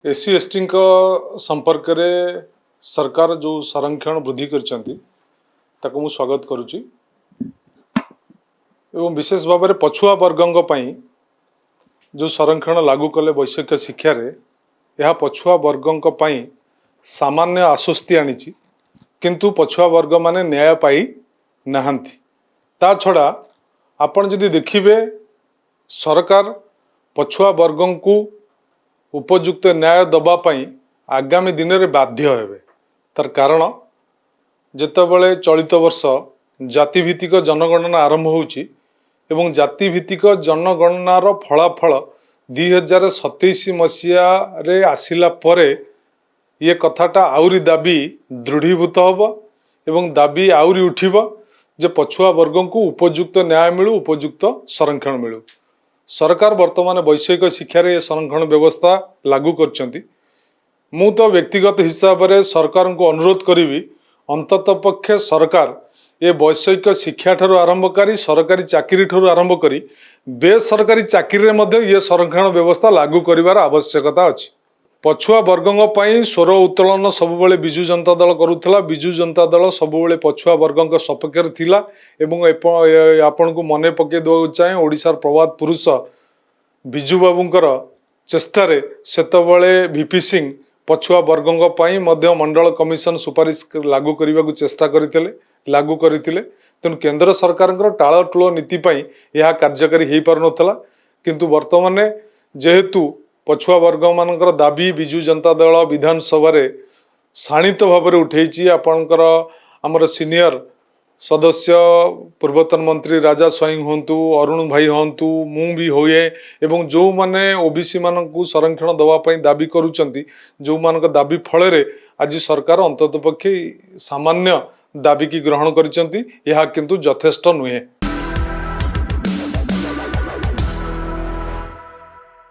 SC ST संपर्क रे सरकार जो संरक्षण वृद्धि कर स्वागत करुच्ची एवं विशेष भाव में पछुआ वर्गों जो संरक्षण लागू कले वैषयिक शिक्षा रे यह पछुआ वर्गों सामान्य आश्वस्ति आनी किंतु पछुआ वर्ग माने न्याय पाई नाहंती। ता छड़ा आपण जदि देखिबे सरकार पछुआ वर्गों को उपयुक्त न्याय दबापाई आगामी दिन में बाध्य हेबे। तार कारण जेतेबेले चलित वर्ष जातिभित्तिक जनगणना आरंभ होउची एवं जातिभित्तिक जनगणनार फलाफल 2027 मसीहा रे आसिला परे ये कथाटा आउरी दाबी दृढ़ीभूत होब एवं दाबी आउरी उठिब जे पछुआ वर्गों को उपयुक्त न्याय मिलू, उपयुक्त संरक्षण मिलू। सरकार वर्तमान वैषयिक शिक्षा रे संरक्षण व्यवस्था लागू करचंती। मु तो व्यक्तिगत हिसाब से सरकार को अनुरोध करी अंतत पक्षे सरकार ये वैषयिक शिक्षा ठरू आरंभ करी सरकारी चाकरी ठरू आरंभ करी बेसरकारी चाकरी रे मध्य ये संरक्षण व्यवस्था लागू करिवार आवश्यकता अछि। पछुआ वर्गों पर स्वर उत्तोलन सबुबले बिजु जनता दल करुथला। बिजु जनता दल सबुबले पछुआ वर्गों सपक्ष थिला एवं आपण को मने पके दो चाहे ओडिशार प्रवाद पुरुष बिजु बाबूंकर चेष्टारे सेतबले वीपी सिंह पछुआ वर्गों पर मध्य मंडल कमिशन सुपारिश लागू करने को चेष्टा करते लागू करते तेणु केंद्र सरकार टालटुल नीति यह कार्यकारी हो पार नाला किंतु वर्तमान जेहेतु पछुआ वर्ग मानकर दाबी बिजु जनता दल विधानसभा शाणित भाव में उठे आपणकर आमर सीनियर सदस्य पूर्वतन मंत्री राजा स्वाई हूँ अरुण भाई हूँ मु भी हुए एवं जो माने ओबीसी मानक संरक्षण दवाई दाबी करुँच जो मानक दाबी फल आज सरकार अंतत पक्षे सामान्य दाबी की ग्रहण कर किंतु यथेष्ट नुहे।